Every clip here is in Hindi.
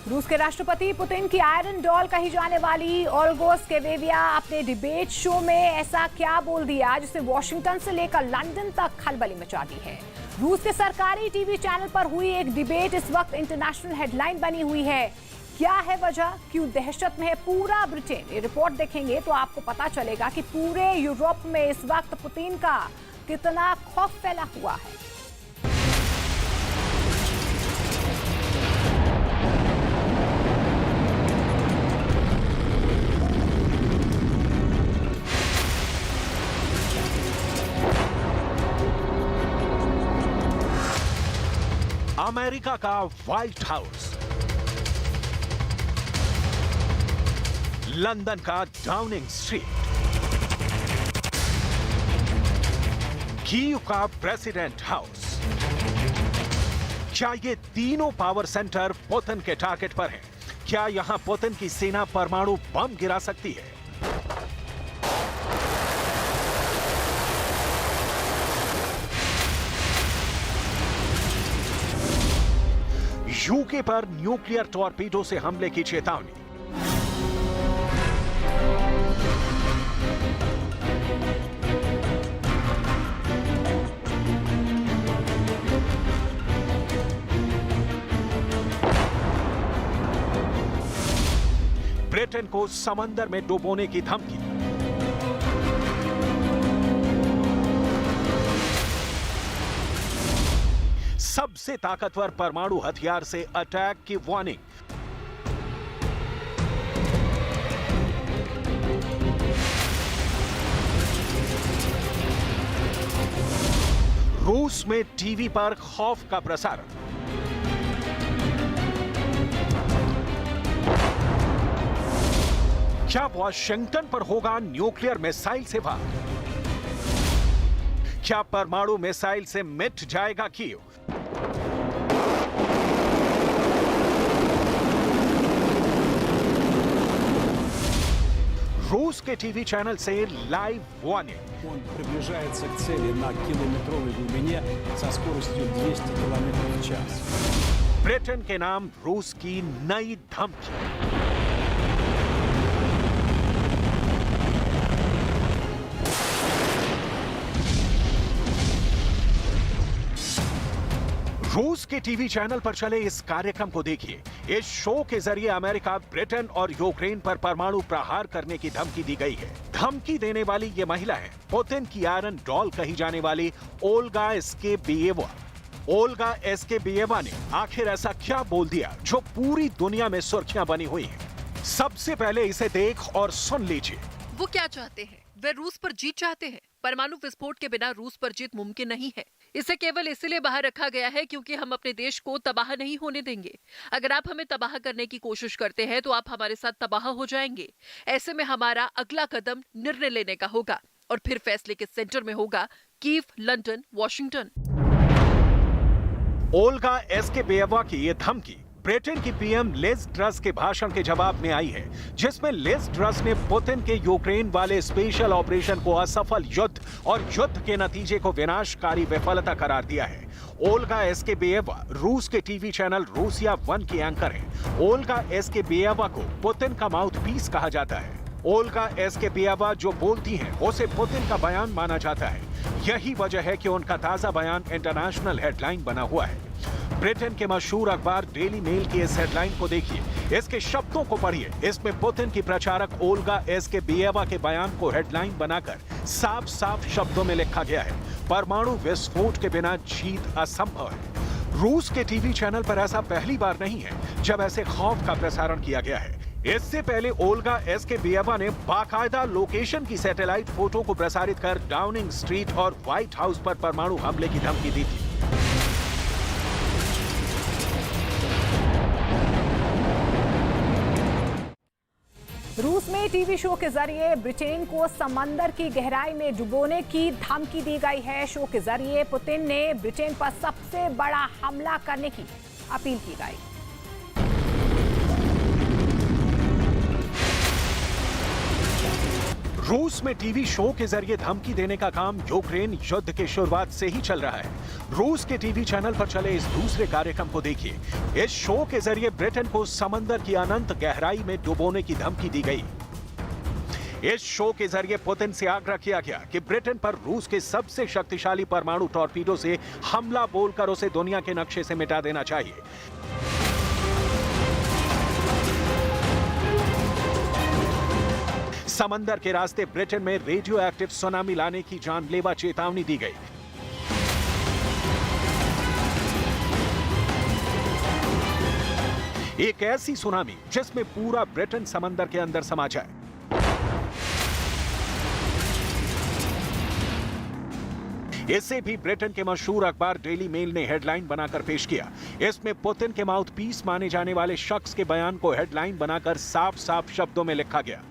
रूस के राष्ट्रपति पुतिन की आयरन डॉल कही जाने वाली ओल्गा स्केविया अपने डिबेट शो में ऐसा क्या बोल दिया जिसने वॉशिंगटन से लेकर लंदन तक खलबली मचा दी है। रूस के सरकारी टीवी चैनल पर हुई एक डिबेट इस वक्त इंटरनेशनल हेडलाइन बनी हुई है। क्या है वजह, क्यों दहशत में है पूरा ब्रिटेन? ये रिपोर्ट देखेंगे तो आपको पता चलेगा कि पूरे यूरोप में इस वक्त पुतिन का कितना खौफ फैला हुआ है। अमेरिका का व्हाइट हाउस, लंदन का डाउनिंग स्ट्रीट, कीव का प्रेसिडेंट हाउस, क्या ये तीनों पावर सेंटर पुतिन के टारगेट पर हैं? क्या यहां पुतिन की सेना परमाणु बम गिरा सकती है? यूके पर न्यूक्लियर टॉर्पीडो से हमले की चेतावनी। ब्रिटेन को समंदर में डुबोने की धमकी। सबसे ताकतवर परमाणु हथियार से अटैक की वार्निंग। रूस में टीवी पर खौफ का प्रसारण। क्या वॉशिंगटन पर होगा न्यूक्लियर मिसाइल से वार? क्या परमाणु मिसाइल से मिट जाएगा कीव? रूस के टीवी चैनल से लाइव वार्निंग। Он приближается к цели на километровой глубине со скоростью 200 км в час. ब्रिटेन के नाम रूस की नई धमकी। रूस के टीवी चैनल पर चले इस कार्यक्रम को देखिए। इस शो के जरिए अमेरिका, ब्रिटेन और यूक्रेन पर परमाणु प्रहार करने की धमकी दी गई है। धमकी देने वाली ये महिला है पुतिन की आयरन डॉल कही जाने वाली ओल्गा स्केवियेवा। ओल्गा स्केवियेवा ने आखिर ऐसा क्या बोल दिया जो पूरी दुनिया में सुर्खियां बनी हुई हैं? सबसे पहले इसे देख और सुन लीजिए। वो क्या चाहते हैं? वे रूस पर जीत चाहते हैं। परमाणु विस्फोट के बिना रूस पर जीत मुमकिन नहीं है। इसे केवल इसलिए बाहर रखा गया है क्योंकि हम अपने देश को तबाह नहीं होने देंगे। अगर आप हमें तबाह करने की कोशिश करते हैं तो आप हमारे साथ तबाह हो जाएंगे। ऐसे में हमारा अगला कदम निर्णय लेने का होगा और फिर फैसले के सेंटर में होगा कीव, लंदन, वॉशिंगटन। ओल्गा स्केवियेवा की ये धमकी ब्रिटेन की पीएम लिज ट्रस के भाषण के जवाब में आई है, जिसमें लिज ट्रस ने पुतिन के यूक्रेन वाले स्पेशल ऑपरेशन को असफल युद्ध और युद्ध के नतीजे को विनाशकारी विफलता करार दिया है। ओल्गा स्केवियेवा रूस के टीवी चैनल रूसिया 1 की एंकर हैं। ओल्गा स्केवियेवा को पुतिन का माउथपीस कहा जाता है। ओल्गा स्केवियेवा जो बोलती हैं, उसे पुतिन का बयान माना जाता है। यही वजह है कि उनका ताजा बयान इंटरनेशनल हेडलाइन बना हुआ है। ब्रिटेन के मशहूर अखबार डेली मेल की इस हेडलाइन को देखिए, इसके शब्दों को पढ़िए। इसमें पुतिन की प्रचारक ओल्गा स्केवियेवा के बयान को हेडलाइन बनाकर साफ साफ शब्दों में लिखा गया है, परमाणु विस्फोट के बिना जीत असंभव है। रूस के टीवी चैनल पर ऐसा पहली बार नहीं है जब ऐसे खौफ का प्रसारण किया गया है। इससे पहले ओल्गा स्केवियेवा ने बाकायदा लोकेशन की सैटेलाइट फोटो को प्रसारित कर डाउनिंग स्ट्रीट और व्हाइट हाउस पर परमाणु हमले की धमकी दी थी। रूस में टीवी शो के जरिए ब्रिटेन को समंदर की गहराई में डुबोने की धमकी दी गई है। शो के जरिए पुतिन ने ब्रिटेन पर सबसे बड़ा हमला करने की अपील की गई। रूस में टीवी शो के जरिए धमकी देने का काम यूक्रेन युद्ध के शुरुआत से ही चल रहा है। रूस के टीवी चैनल पर चले इस दूसरे कार्यक्रम को देखिए। इस शो के जरिए ब्रिटेन को समंदर की अनंत गहराई में डुबोने की धमकी दी गई। इस शो के जरिए पुतिन से आग्रह किया गया कि ब्रिटेन पर रूस के सबसे शक्तिशाली परमाणु टॉर्पीडो से हमला बोलकर उसे दुनिया के नक्शे से मिटा देना चाहिए। समंदर के रास्ते ब्रिटेन में रेडियो एक्टिव सुनामी लाने की जानलेवा चेतावनी दी गई। एक ऐसी सुनामी जिसमें पूरा ब्रिटेन समंदर के अंदर समा जाए। इसे भी ब्रिटेन के मशहूर अखबार डेली मेल ने हेडलाइन बनाकर पेश किया। इसमें पुतिन के माउथपीस माने जाने वाले शख्स के बयान को हेडलाइन बनाकर साफ साफ शब्दों में लिखा गया।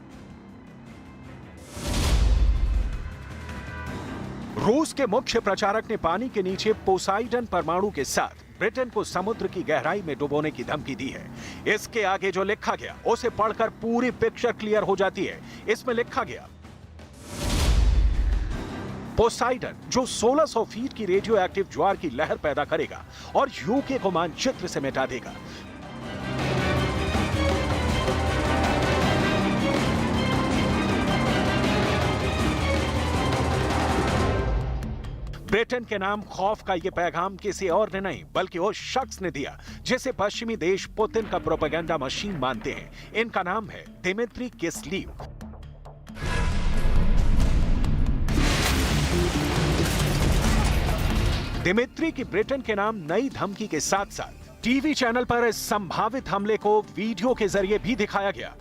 रूस के मुख्य प्रचारक ने पानी के नीचे पोसाइडन परमाणु के साथ ब्रिटेन को समुद्र की गहराई में डुबोने की धमकी दी है। इसके आगे जो लिखा गया उसे पढ़कर पूरी पिक्चर क्लियर हो जाती है। इसमें लिखा गया, पोसाइडन जो 1600 फीट की रेडियो एक्टिव ज्वार की लहर पैदा करेगा और यूके को मानचित्र से मिटा देगा। ब्रिटेन के नाम खौफ का यह पैगाम किसी और ने नहीं बल्कि उस शख्स ने दिया जिसे पश्चिमी देश पुतिन का प्रोपेगेंडा मशीन मानते हैं। इनका नाम है दिमित्री किस्लीव। दिमित्री की ब्रिटेन के नाम नई धमकी के साथ साथ टीवी चैनल पर इस संभावित हमले को वीडियो के जरिए भी दिखाया गया।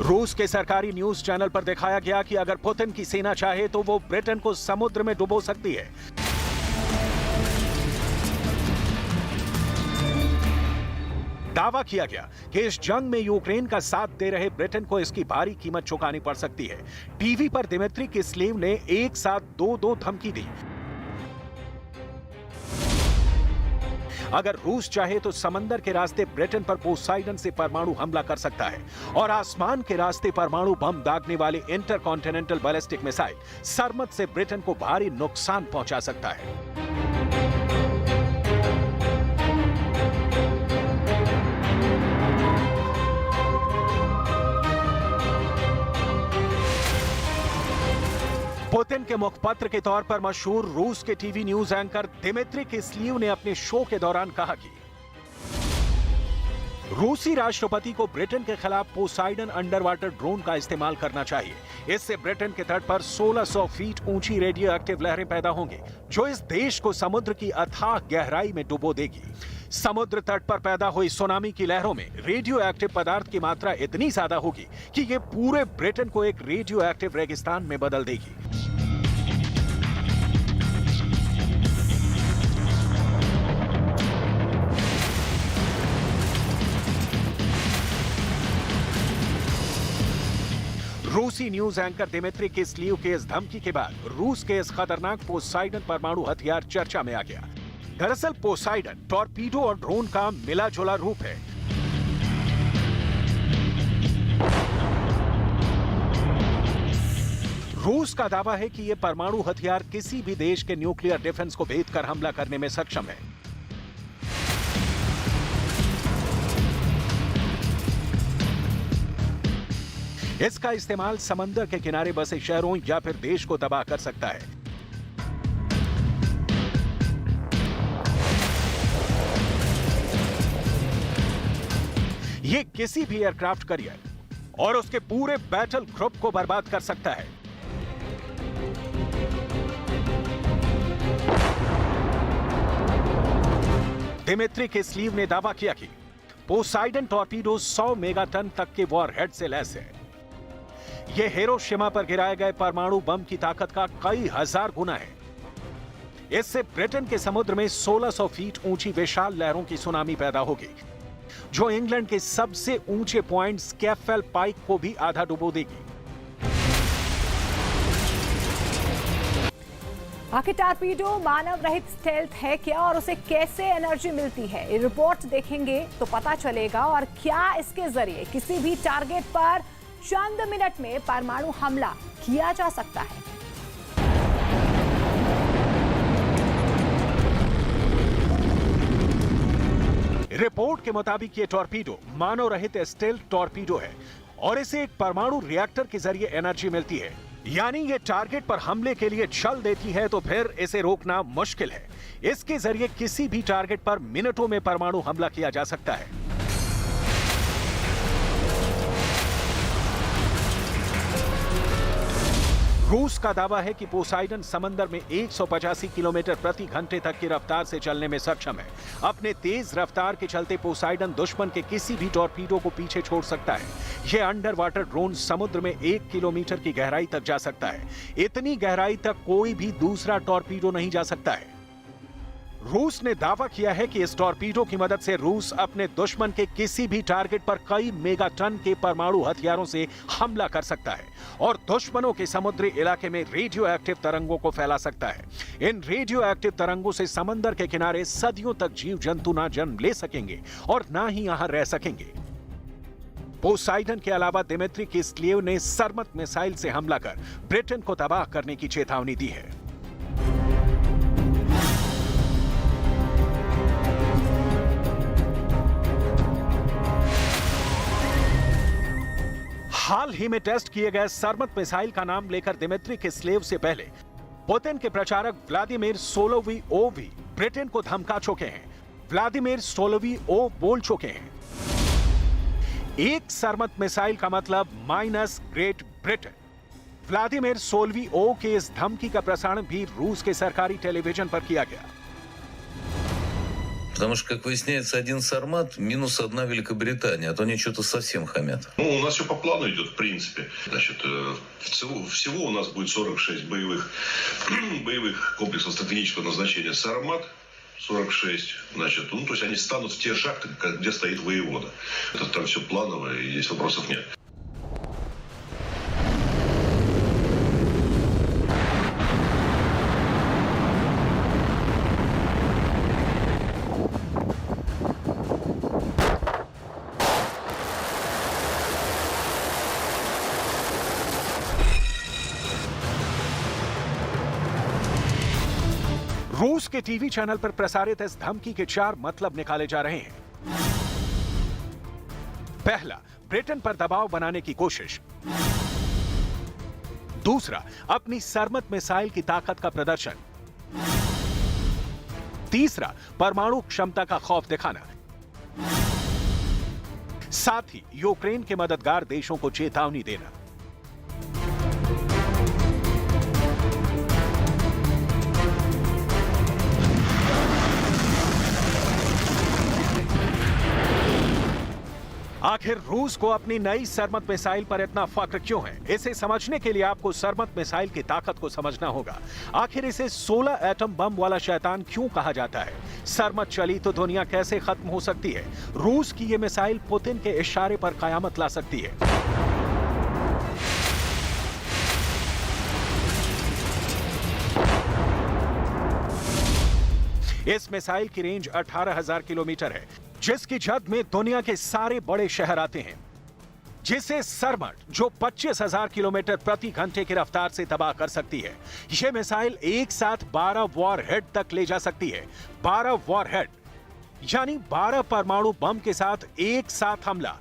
रूस के सरकारी न्यूज चैनल पर दिखाया गया कि अगर पुतिन की सेना चाहे तो वो ब्रिटेन को समुद्र में डुबो सकती है। दावा किया गया कि इस जंग में यूक्रेन का साथ दे रहे ब्रिटेन को इसकी भारी कीमत चुकानी पड़ सकती है। टीवी पर दिमित्री किस्लीव ने एक साथ दो धमकी दी। अगर रूस चाहे तो समंदर के रास्ते ब्रिटेन पर पोसाइडन से परमाणु हमला कर सकता है और आसमान के रास्ते परमाणु बम दागने वाले इंटरकॉन्टिनेंटल बैलिस्टिक मिसाइल सरमत से ब्रिटेन को भारी नुकसान पहुंचा सकता है। पुतिन के मुखपत्र के तौर पर मशहूर रूस के टीवी न्यूज एंकर दिमित्री किस्लीव ने अपने शो के दौरान कहा कि रूसी राष्ट्रपति को ब्रिटेन के खिलाफ पोसाइडन अंडर वाटर ड्रोन का इस्तेमाल करना चाहिए। इससे ब्रिटेन के तट पर 1600 फीट ऊंची रेडियो एक्टिव लहरें पैदा होंगी जो इस देश को समुद्र की अथाह गहराई में डुबो देगी। समुद्र तट पर पैदा हुई सुनामी की लहरों में रेडियो एक्टिव पदार्थ की मात्रा इतनी ज्यादा होगी कि ये पूरे ब्रिटेन को एक रेडियो एक्टिव रेगिस्तान में बदल देगी। रूसी न्यूज एंकर दिमित्री किस्लीव के इस धमकी के बाद रूस के इस खतरनाक पोसाइडन परमाणु हथियार चर्चा में आ गया। दरअसल पोसाइडन टॉर्पीडो और ड्रोन का मिला जुला रूप है। रूस का दावा है कि यह परमाणु हथियार किसी भी देश के न्यूक्लियर डिफेंस को भेद कर हमला करने में सक्षम है। इसका इस्तेमाल समंदर के किनारे बसे शहरों या फिर देश को तबाह कर सकता है। यह किसी भी एयरक्राफ्ट कैरियर और उसके पूरे बैटल ग्रुप को बर्बाद कर सकता है। दिमित्री किस्लीव ने दावा किया कि पोसाइडन टॉर्पीडो 100 मेगाटन तक के वॉरहेड से लैस है। यह हिरोशिमा पर गिराए गए परमाणु बम की ताकत का कई हजार गुना है। इससे ब्रिटेन के समुद्र में 1600 फीट ऊंची विशाल लहरों की सुनामी पैदा होगी जो इंग्लैंड के सबसे ऊंचे पॉइंट स्कैफेल पाइक को भी आधा डुबो देगी। आखिर टॉर्पीडो मानव रहित स्टेल्थ है क्या और उसे कैसे एनर्जी मिलती है, ये रिपोर्ट देखेंगे तो पता चलेगा। और क्या इसके जरिए किसी भी टारगेट पर चंद मिनट में परमाणु हमला किया जा सकता है। रिपोर्ट के मुताबिक ये टॉर्पीडो मानव रहित स्टेल्थ टॉर्पीडो है और इसे एक परमाणु रिएक्टर के जरिए एनर्जी मिलती है, यानी ये टारगेट पर हमले के लिए चल देती है तो फिर इसे रोकना मुश्किल है। इसके जरिए किसी भी टारगेट पर मिनटों में परमाणु हमला किया जा सकता है। रूस का दावा है कि पोसाइडन समंदर में 185 किलोमीटर प्रति घंटे तक की रफ्तार से चलने में सक्षम है। अपने तेज रफ्तार के चलते पोसाइडन दुश्मन के किसी भी टॉर्पीडो को पीछे छोड़ सकता है। यह अंडर वाटर ड्रोन समुद्र में 1 किलोमीटर की गहराई तक जा सकता है। इतनी गहराई तक कोई भी दूसरा टॉर्पीडो नहीं जा सकता है। रूस ने दावा किया है कि इस टॉर्पीडो की मदद से रूस अपने दुश्मन के किसी भी टारगेट पर कई मेगाटन के परमाणु हथियारों से हमला कर सकता है और दुश्मनों के समुद्री इलाके में रेडियो एक्टिव तरंगों को फैला सकता है। इन रेडियो एक्टिव तरंगों से समंदर के किनारे सदियों तक जीव जंतु ना जन्म ले सकेंगे और ना ही यहां रह सकेंगे। पोसाइडन के अलावा दिमित्री किस्लेव ने सरमत मिसाइल से हमला कर ब्रिटेन को तबाह करने की चेतावनी दी है। हाल ही में टेस्ट किए गए सरमत मिसाइल का नाम लेकर दिमित्री किस्लेव से पहले पुतिन के प्रचारक व्लादिमीर सोलोवियोव भी ब्रिटेन को धमका चुके हैं। व्लादिमीर सोलोवियोव बोल चुके हैं, एक सरमत मिसाइल का मतलब माइनस ग्रेट ब्रिटेन। व्लादिमीर सोलोवियोव के इस धमकी का प्रसारण भी रूस के सरकारी टेलीविजन पर किया गया। Потому что, как выясняется, один Сармат минус одна Великобритания, а то они что-то совсем хамят. Ну, у нас все по плану идет, в принципе. Значит, всего у нас будет 46 боевых комплексов стратегического назначения «Сармат». 46, значит, ну, то есть они станут в те шахты, где стоит воевода. Это там все планово, и здесь вопросов нет. रूस के टीवी चैनल पर प्रसारित इस धमकी के 4 मतलब निकाले जा रहे हैं। पहला, ब्रिटेन पर दबाव बनाने की कोशिश। दूसरा, अपनी सरमत मिसाइल की ताकत का प्रदर्शन। तीसरा, परमाणु क्षमता का खौफ दिखाना। साथ ही यूक्रेन के मददगार देशों को चेतावनी देना। आखिर रूस को अपनी नई सरमत मिसाइल पर इतना फख्र क्यों है? इसे समझने के लिए आपको सरमत मिसाइल की ताकत को समझना होगा। आखिर इसे 16 एटम बम वाला शैतान क्यों कहा जाता है? सरमत चली तो दुनिया कैसे खत्म हो सकती है? रूस की यह मिसाइल पुतिन के इशारे पर कयामत ला सकती है। इस मिसाइल की रेंज 18,000 किलोमीटर है, जिसकी जद में दुनिया के सारे बड़े शहर आते हैं। जिसे सरमट, जो 25,000 किलोमीटर प्रति घंटे की रफ्तार से तबाह कर सकती है। यह मिसाइल एक साथ 12 वॉरहेड तक ले जा सकती है। 12 वॉरहेड यानी 12 परमाणु बम के साथ एक साथ हमला,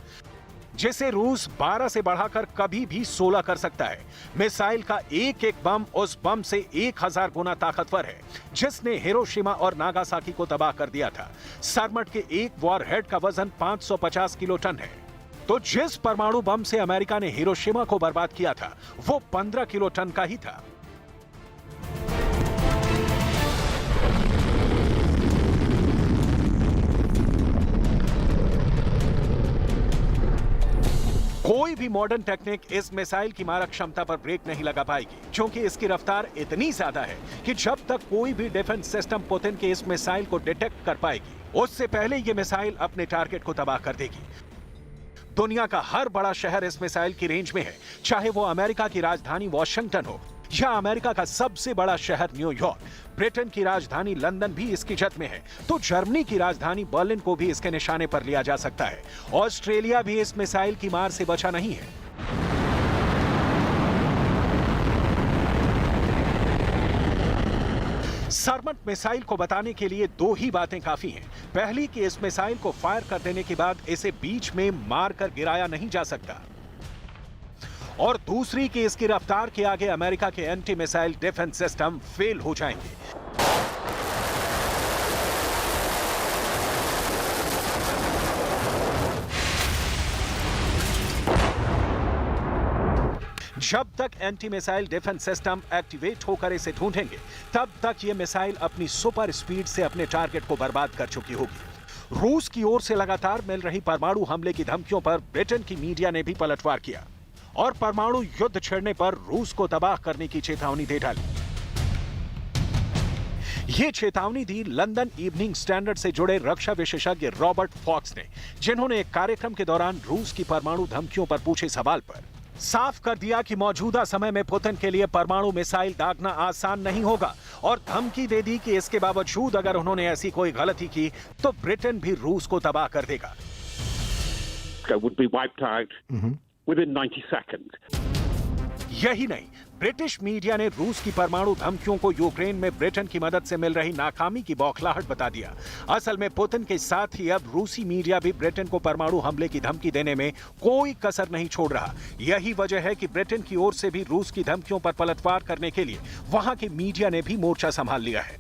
जिसे रूस 12 से बढ़ाकर कभी भी 16 कर सकता है। मिसाइल का एक एक बम उस बम से 1000 गुना ताकतवर है, जिसने हिरोशिमा और नागासाकी को तबाह कर दिया था। सरमट के एक वॉरहेड का वजन 550 किलो टन है। तो जिस परमाणु बम से अमेरिका ने हिरोशिमा को बर्बाद किया था, वो 15 किलो टन का ही था। कोई भी मॉडर्न टेक्निक इस मिसाइल की मारक क्षमता पर ब्रेक नहीं लगा पाएगी, क्योंकि इसकी रफ्तार इतनी ज्यादा है कि जब तक कोई भी डिफेंस सिस्टम पुतिन के इस मिसाइल को डिटेक्ट कर पाएगी, उससे पहले यह मिसाइल अपने टारगेट को तबाह कर देगी। दुनिया का हर बड़ा शहर इस मिसाइल की रेंज में है, चाहे वो अमेरिका की राजधानी वॉशिंगटन हो या अमेरिका का सबसे बड़ा शहर न्यूयॉर्क, ब्रिटेन की राजधानी लंदन भी इसकी जद में है, तो जर्मनी की राजधानी बर्लिन को भी इसके निशाने पर लिया जा सकता है। ऑस्ट्रेलिया भी इस मिसाइल की मार से बचा नहीं है। सरमट मिसाइल को बताने के लिए दो ही बातें काफी हैं। पहली कि इस मिसाइल को फायर कर देने के बाद इसे बीच में मारकर गिराया नहीं जा सकता, और दूसरी कि इसकी रफ्तार के आगे अमेरिका के anti missile defence system fail हो जाएंगे। जब तक anti missile defence system activate होकर इसे ढूंढेंगे, तब तक यह मिसाइल अपनी सुपर स्पीड से अपने टारगेट को बर्बाद कर चुकी होगी। रूस की ओर से लगातार मिल रही परमाणु हमले की धमकियों पर ब्रिटेन की मीडिया ने भी पलटवार किया और परमाणु युद्ध छेड़ने पर रूस को तबाह करने की चेतावनी दे डाली। ये चेतावनी दी लंदन इवनिंग स्टैंडर्ड से जुड़े रक्षा विशेषज्ञ रॉबर्ट फॉक्स ने, जिन्होंने एक कार्यक्रम के दौरान रूस की परमाणु धमकियों पर पूछे सवाल पर साफ कर दिया कि मौजूदा समय में पुतिन के लिए परमाणु मिसाइल दागना आसान नहीं होगा, और धमकी दे दी कि इसके बावजूद अगर उन्होंने ऐसी कोई गलती की तो ब्रिटेन भी रूस को तबाह कर देगा। would be wiped out within 90 seconds. यही नहीं, ब्रिटिश मीडिया ने रूस की परमाणु धमकियों को यूक्रेन में ब्रिटेन की मदद से मिल रही नाकामी की बौखलाहट बता दिया। असल में पुतिन के साथ ही अब रूसी मीडिया भी ब्रिटेन को परमाणु हमले की धमकी देने में कोई कसर नहीं छोड़ रहा। यही वजह है कि ब्रिटेन की ओर से भी रूस की धमकियों पर पलटवार करने के लिए वहां के मीडिया ने भी मोर्चा संभाल लिया है।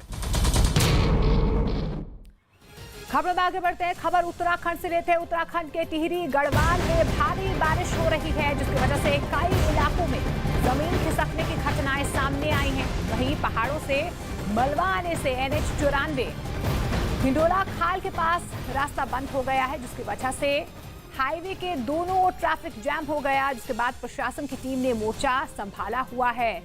खबरों में आगे बढ़ते हैं। खबर उत्तराखंड से लेते हैं। उत्तराखंड के टिहरी गढ़वाल में भारी बारिश हो रही है, जिसकी वजह से कई इलाकों में जमीन खिसकने की घटनाएं सामने आई हैं। वहीं पहाड़ों से मलबा आने से NH94 हिंडोला खाल के पास रास्ता बंद हो गया है, जिसकी वजह से हाईवे के दोनों ओर ट्रैफिक जैम हो गया, जिसके बाद प्रशासन की टीम ने मोर्चा संभाला हुआ है।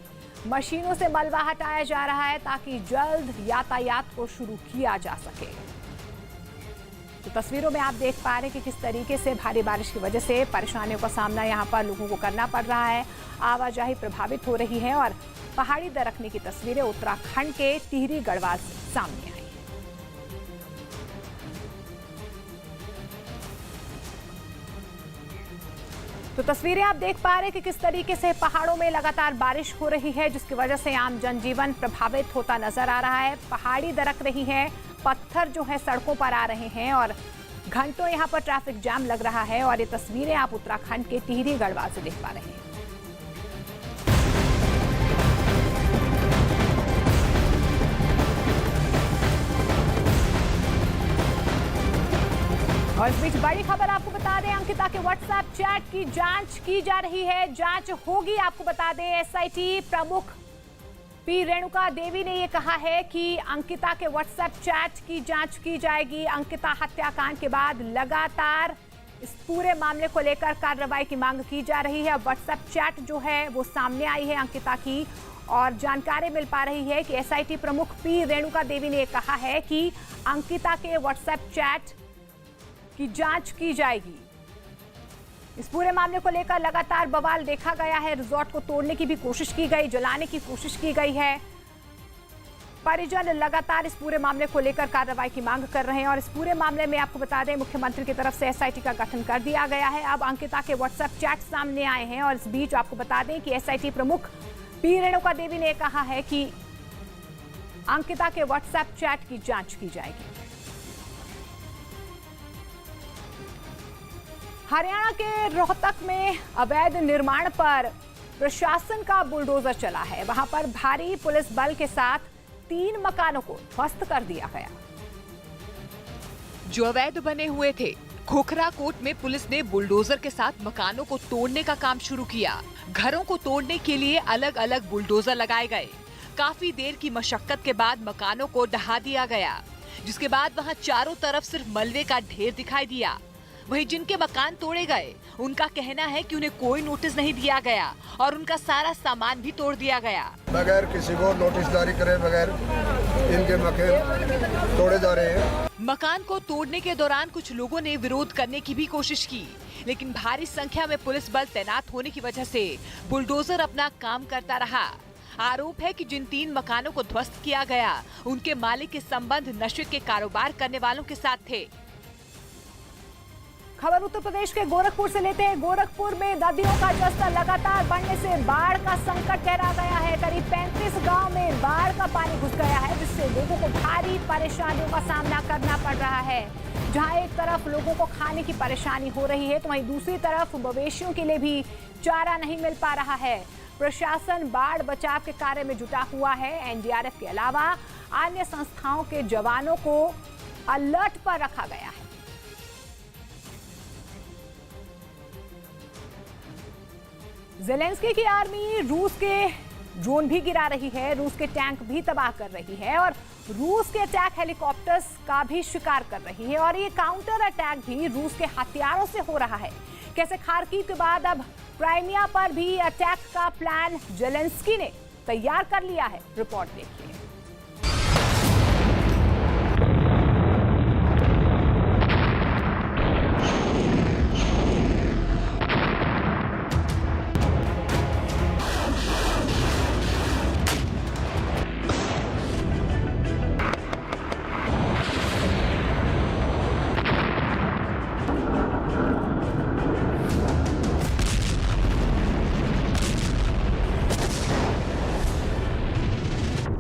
मशीनों से मलबा हटाया जा रहा है ताकि जल्द यातायात को शुरू किया जा सके। तो तस्वीरों में आप देख पा रहे हैं कि किस तरीके से भारी बारिश की वजह से परेशानियों का सामना यहां पर लोगों को करना पड़ रहा है। आवाजाही प्रभावित हो रही है और पहाड़ी दरकने की तस्वीरें उत्तराखंड के टिहरी गढ़वाल से सामने आई हैं। तो तस्वीरें आप देख पा रहे हैं कि किस तरीके से पहाड़ों में लगातार बारिश हो रही है, जिसकी वजह से आम जनजीवन प्रभावित होता नजर आ रहा है। पहाड़ी दरक रही है, पत्थर जो है सड़कों पर आ रहे हैं और घंटों यहां पर ट्रैफिक जाम लग रहा है। और ये तस्वीरें आप उत्तराखंड के टिहरी गढ़वाल से देख पा रहे हैं। और इस बीच बड़ी खबर आपको बता दें, अंकिता के व्हाट्सएप चैट की जांच की जा रही है। जांच होगी, आपको बता दें। SIT प्रमुख पी रेणुका देवी ने ये कहा है कि अंकिता के व्हाट्सएप चैट की जांच की जाएगी। अंकिता हत्याकांड के बाद लगातार इस पूरे मामले को लेकर कार्रवाई की मांग की जा रही है। व्हाट्सएप चैट जो है वो सामने आई है अंकिता की, और जानकारी मिल पा रही है कि SIT प्रमुख पी रेणुका देवी ने कहा है कि अंकिता के व्हाट्सएप चैट की जांच की जाएगी। इस पूरे मामले को लेकर लगातार बवाल देखा गया है। रिजॉर्ट को तोड़ने की भी कोशिश की गई, जलाने की कोशिश की गई है। परिजन लगातार इस पूरे मामले को लेकर कार्रवाई की मांग कर रहे हैं। और इस पूरे मामले में आपको बता दें, मुख्यमंत्री की तरफ से SIT का गठन कर दिया गया है। अब अंकिता के व्हाट्सएप चैट सामने आए हैं। और इस बीच आपको बता दें कि SIT प्रमुख पी रेणुका देवी ने कहा है कि अंकिता के व्हाट्सएप चैट की जांच की जाएगी। हरियाणा के रोहतक में अवैध निर्माण पर प्रशासन का बुलडोजर चला है। वहां पर भारी पुलिस बल के साथ 3 मकानों को ध्वस्त कर दिया गया। जो अवैध बने हुए थे, खोखरा कोट में पुलिस ने बुलडोजर के साथ मकानों को तोड़ने का काम शुरू किया। घरों को तोड़ने के लिए अलग अलग बुलडोजर लगाए गए। काफी देर की मशक्कत के बाद मकानों को ढहा दिया गया, जिसके बाद वहां चारों तरफ सिर्फ मलबे का ढेर दिखाई दिया। वहीं जिनके मकान तोड़े गए, उनका कहना है कि उन्हें कोई नोटिस नहीं दिया गया और उनका सारा सामान भी तोड़ दिया गया। बगैर किसी को नोटिस जारी करे बगैर इनके मकान तोड़े जा रहे हैं। मकान को तोड़ने के दौरान कुछ लोगों ने विरोध करने की भी कोशिश की, लेकिन भारी संख्या में पुलिस बल तैनात होने की वजह से बुलडोजर अपना काम करता रहा। आरोप है कि जिन 3 मकानों को ध्वस्त किया गया, उनके मालिक के संबंध नशे के कारोबार करने वालों के साथ थे। खबर उत्तर प्रदेश के गोरखपुर से लेते हैं। गोरखपुर में नदियों का जलस्तर लगातार बढ़ने से बाढ़ का संकट गहरा गया है। करीब 35 गांव में बाढ़ का पानी घुस गया है, जिससे लोगों को भारी परेशानियों का सामना करना पड़ रहा है। जहां एक तरफ लोगों को खाने की परेशानी हो रही है, तो वहीं दूसरी तरफ मवेशियों के लिए भी चारा नहीं मिल पा रहा है। प्रशासन बाढ़ बचाव के कार्य में जुटा हुआ है। एनडीआरएफ के अलावा अन्य संस्थाओं के जवानों को अलर्ट पर रखा गया है। ज़ेलेंस्की की आर्मी रूस के ड्रोन भी गिरा रही है, रूस के टैंक भी तबाह कर रही है और रूस के अटैक हेलीकॉप्टर्स का भी शिकार कर रही है। और ये काउंटर अटैक भी रूस के हथियारों से हो रहा है। कैसे खार्किव के बाद अब क्राइमिया पर भी अटैक का प्लान ज़ेलेंस्की ने तैयार कर लिया है। रिपोर्ट देखिए।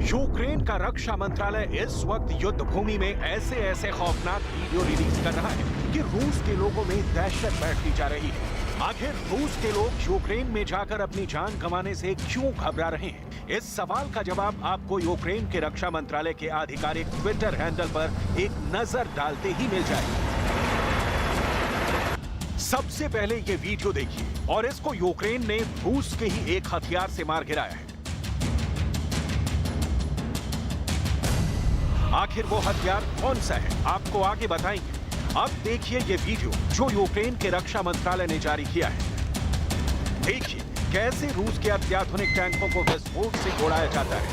यूक्रेन का रक्षा मंत्रालय इस वक्त युद्ध भूमि में ऐसे खौफनाक वीडियो रिलीज कर रहा है कि रूस के लोगों में दहशत बैठती जा रही है। आखिर रूस के लोग यूक्रेन में जाकर अपनी जान गंवाने से क्यों घबरा रहे हैं? इस सवाल का जवाब आपको यूक्रेन के रक्षा मंत्रालय के आधिकारिक ट्विटर हैंडल पर एक नजर डालते ही मिल जाएगी। सबसे पहले ये वीडियो देखिए और इसको यूक्रेन ने रूस के ही एक हथियार से मार गिराया है। आखिर वो हथियार कौन सा है, आपको आगे बताएंगे। अब देखिए ये वीडियो जो यूक्रेन के रक्षा मंत्रालय ने जारी किया है। देखिए कैसे रूस के अत्याधुनिक टैंकों को विस्फोट से उड़ाया जाता है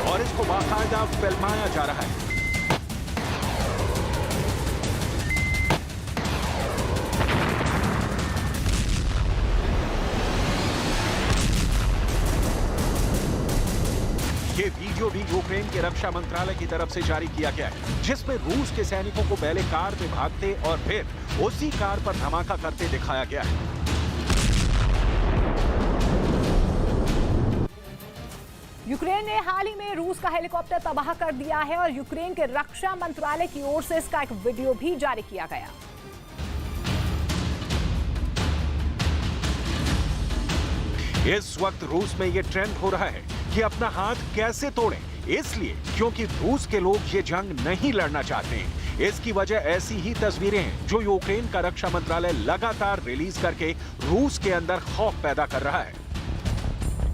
और इसको बाकायदा फिल्माया जा रहा है। ये वीडियो भी यूक्रेन के रक्षा मंत्रालय की तरफ से जारी किया गया है, जिसमें रूस के सैनिकों को पहले कार में भागते और फिर उसी कार पर धमाका करते दिखाया गया है। यूक्रेन ने हाल ही में रूस का हेलीकॉप्टर तबाह कर दिया है और यूक्रेन के रक्षा मंत्रालय की ओर से इसका एक वीडियो भी जारी किया गया। इस वक्त रूस में ये ट्रेंड हो रहा है कि अपना हाथ कैसे तोड़ें, इसलिए क्योंकि रूस के लोग ये जंग नहीं लड़ना चाहते हैं। इसकी वजह ऐसी ही तस्वीरें हैं जो यूक्रेन का रक्षा मंत्रालय लगातार रिलीज करके रूस के अंदर खौफ पैदा कर रहा है।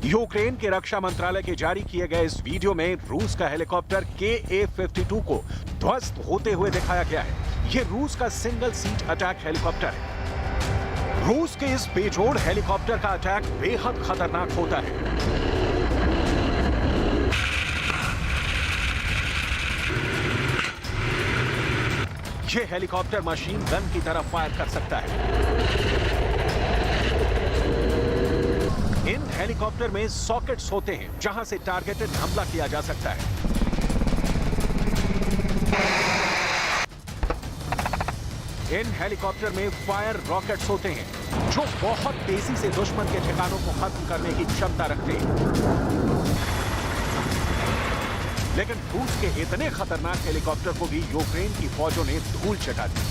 यूक्रेन के रक्षा मंत्रालय के जारी किए गए इस वीडियो में रूस का हेलीकॉप्टर KA-52 को ध्वस्त होते हुए दिखाया गया है। ये रूस का सिंगल सीट अटैक हेलीकॉप्टर है। रूस के इस बेजोड़ हेलीकॉप्टर का अटैक बेहद खतरनाक होता है। ये हेलीकॉप्टर मशीन गन की तरह फायर कर सकता है। इन हेलीकॉप्टर में सॉकेट्स होते हैं जहां से टारगेटेड हमला किया जा सकता है। इन हेलीकॉप्टर में फायर रॉकेट्स होते हैं जो बहुत तेजी से दुश्मन के ठिकानों को खत्म करने की क्षमता रखते हैं। लेकिन रूस के इतने खतरनाक हेलीकॉप्टर को भी यूक्रेन की फौजों ने धूल चटा दी।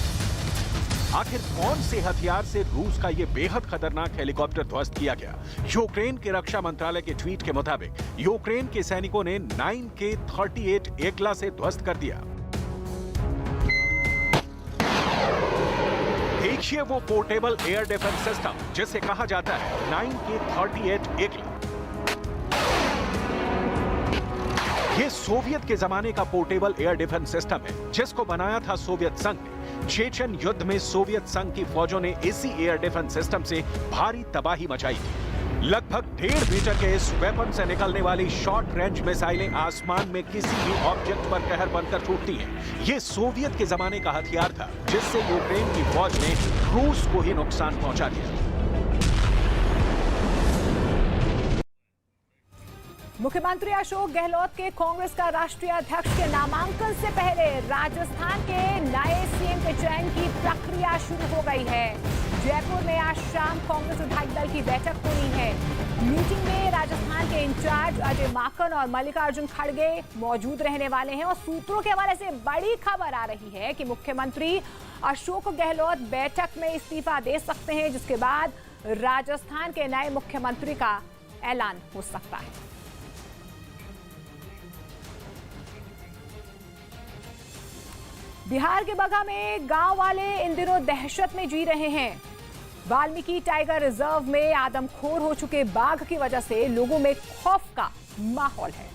आखिर कौन से हथियार से रूस का यह बेहद खतरनाक हेलीकॉप्टर ध्वस्त किया गया? यूक्रेन के रक्षा मंत्रालय के ट्वीट के मुताबिक यूक्रेन के सैनिकों ने 9K-38 एकला से ध्वस्त कर दिया। देखिए वो पोर्टेबल एयर डिफेंस सिस्टम जिसे कहा जाता है 9K-38 एकला। ये सोवियत के जमाने का पोर्टेबल एयर डिफेंस सिस्टम है जिसको बनाया था सोवियत संघ ने। चेचन युद्ध में सोवियत संघ की फौजों ने इसी एयर डिफेंस सिस्टम से भारी तबाही मचाई थी। लगभग 1.5 मीटर के इस वेपन से निकलने वाली शॉर्ट रेंज मिसाइलें आसमान में किसी भी ऑब्जेक्ट पर कहर बनकर छूटती हैं। ये सोवियत के जमाने का हथियार था जिससे यूक्रेन की फौज ने रूस को ही नुकसान पहुंचा दिया। मुख्यमंत्री अशोक गहलोत के कांग्रेस का राष्ट्रीय अध्यक्ष के नामांकन से पहले राजस्थान के नए सीएम के चयन की प्रक्रिया शुरू हो गई है। जयपुर में आज शाम कांग्रेस विधायक दल की बैठक होनी है। मीटिंग में राजस्थान के इंचार्ज अजय माकन और मल्लिकार्जुन खड़गे मौजूद रहने वाले हैं और सूत्रों के हवाले से बड़ी खबर आ रही है कि मुख्यमंत्री अशोक गहलोत बैठक में इस्तीफा दे सकते हैं, जिसके बाद राजस्थान के नए मुख्यमंत्री का ऐलान हो सकता है। बिहार के बगहा में गांव वाले इन दिनों दहशत में जी रहे हैं। वाल्मीकि टाइगर रिजर्व में आदमखोर हो चुके बाघ की वजह से लोगों में खौफ का माहौल है,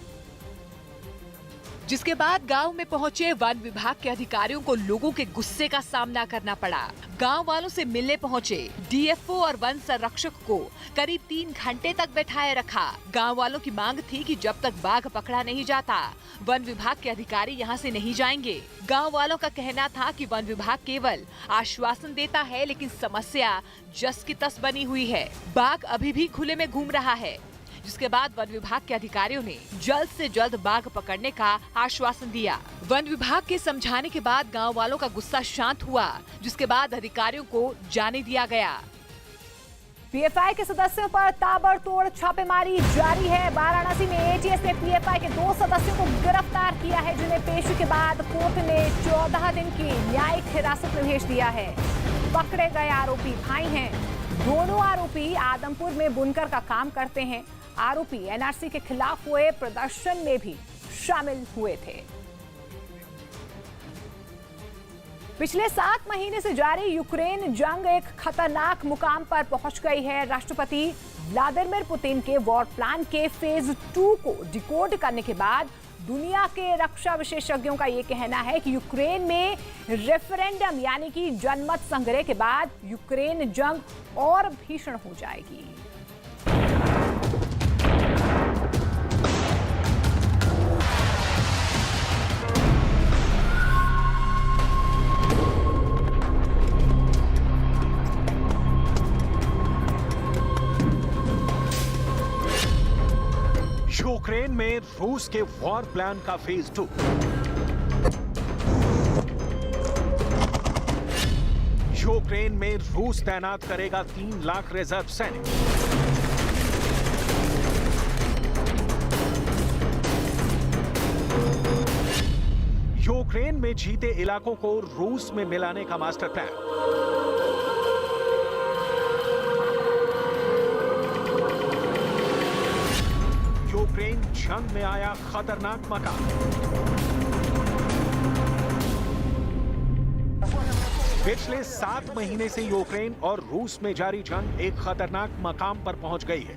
जिसके बाद गांव में पहुंचे वन विभाग के अधिकारियों को लोगों के गुस्से का सामना करना पड़ा। गांव वालों से मिलने पहुंचे डीएफओ और वन संरक्षक को करीब 3 घंटे तक बैठाए रखा। गांव वालों की मांग थी कि जब तक बाघ पकड़ा नहीं जाता, वन विभाग के अधिकारी यहां से नहीं जाएंगे। गांव वालों का कहना था कि वन विभाग केवल आश्वासन देता है, लेकिन समस्या जस की तस बनी हुई है। बाघ अभी भी खुले में घूम रहा है, जिसके बाद वन विभाग के अधिकारियों ने जल्द से जल्द बाघ पकड़ने का आश्वासन दिया। वन विभाग के समझाने के बाद गांव वालों का गुस्सा शांत हुआ, जिसके बाद अधिकारियों को जाने दिया गया। पीएफआई के सदस्यों पर ताबड़तोड़ छापेमारी जारी है। वाराणसी में एटीएस ने पीएफआई के 2 सदस्यों को गिरफ्तार किया है, जिन्हें पेशी के बाद कोर्ट ने 14 दिन की न्यायिक हिरासत में भेज दिया है। पकड़े गए आरोपी भाई हैं। दोनों आरोपी आदमपुर में बुनकर का काम करते हैं। आरोपी एनआरसी के खिलाफ हुए प्रदर्शन में भी शामिल हुए थे। पिछले 7 महीने से जारी यूक्रेन जंग एक खतरनाक मुकाम पर पहुंच गई है। राष्ट्रपति व्लादिमीर पुतिन के वॉर प्लान के फेज 2 को डिकोड करने के बाद दुनिया के रक्षा विशेषज्ञों का यह कहना है कि यूक्रेन में रेफरेंडम यानी कि जनमत संग्रह के बाद यूक्रेन जंग और भीषण हो जाएगी। यूक्रेन में रूस के वॉर प्लान का फेज 2। यूक्रेन में रूस तैनात करेगा 3 लाख रिजर्व सैनिक। यूक्रेन में जीते इलाकों को रूस में मिलाने का मास्टर प्लान। यूक्रेन जंग में आया खतरनाक मकाम। पिछले 7 महीने से यूक्रेन और रूस में जारी जंग एक खतरनाक मकाम पर पहुंच गई है।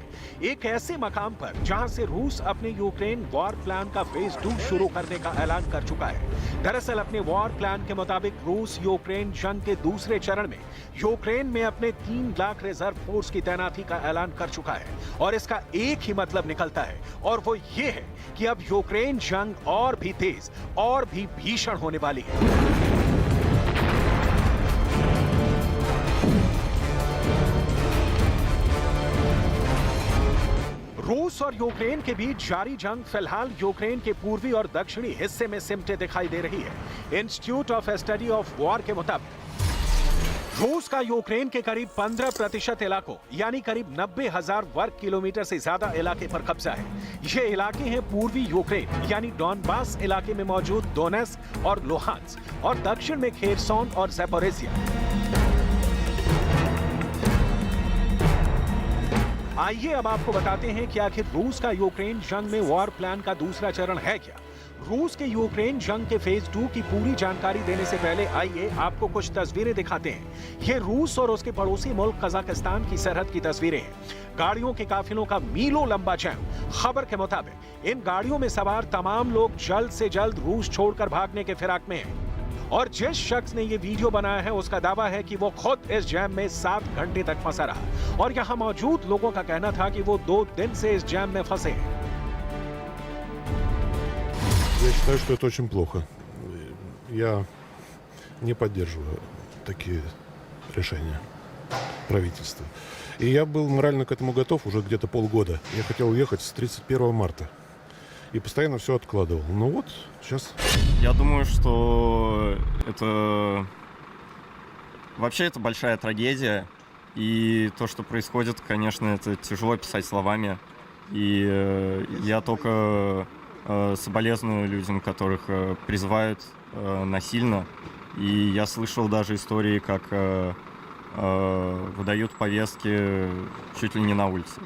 एक ऐसे मकाम पर जहां से रूस अपने यूक्रेन वॉर प्लान का फेज 2 शुरू करने का ऐलान कर चुका है। दरअसल अपने वॉर प्लान के मुताबिक रूस यूक्रेन जंग के दूसरे चरण में यूक्रेन में अपने 3 लाख रिजर्व फोर्स की तैनाती का ऐलान कर चुका है और इसका एक ही मतलब निकलता है और वो ये है कि अब यूक्रेन जंग और भी तेज और भी भीषण होने वाली है। रूस और यूक्रेन के बीच जारी जंग फिलहाल यूक्रेन के पूर्वी और दक्षिणी हिस्से में सिमटे दिखाई दे रही है। Institute of study of war के मुताबिक रूस का यूक्रेन के करीब 15% इलाकों यानी करीब 90,000 वर्ग किलोमीटर से ज्यादा इलाके पर कब्जा है। ये इलाके हैं पूर्वी यूक्रेन यानी डॉनबास इलाके में मौजूद दोनेत्स्क और लुहांस्क और दक्षिण में खेरसोन और ज़ैपोरिज़िया। आइए अब आपको बताते हैं कि आखिर रूस का यूक्रेन जंग में वॉर प्लान का दूसरा चरण है क्या। रूस के यूक्रेन जंग के फेज 2 की पूरी जानकारी देने से पहले आइए आपको कुछ तस्वीरें दिखाते हैं। ये रूस और उसके पड़ोसी मुल्क कजाकिस्तान की सरहद की तस्वीरें हैं। गाड़ियों के काफिलों का मीलों लंबा जैम। खबर के मुताबिक इन गाड़ियों में सवार तमाम लोग जल्द से जल्द रूस छोड़कर भागने के फिराक में हैं। और जिस शख्स ने ये वीडियो बनाया है उसका दावा है कि वो खुद इस जैम में 7 घंटे तक फंसा रहा और यहाँ मौजूद लोगों का कहना था कि वो 2 दिन से इस जैम में फंसे हैं। Я считаю, что это очень плохо. Я не поддерживаю такие решения правительства. И я был морально к этому готов уже где-то полгода. Я хотел уехать с 31 марта. и постоянно все откладывал. Ну вот, сейчас... Я думаю, что это... Вообще это большая трагедия. И то, что происходит, конечно, это тяжело писать словами. И я только соболезную людям, которых призывают насильно. И я слышал даже истории, как выдают повестки чуть ли не на улице.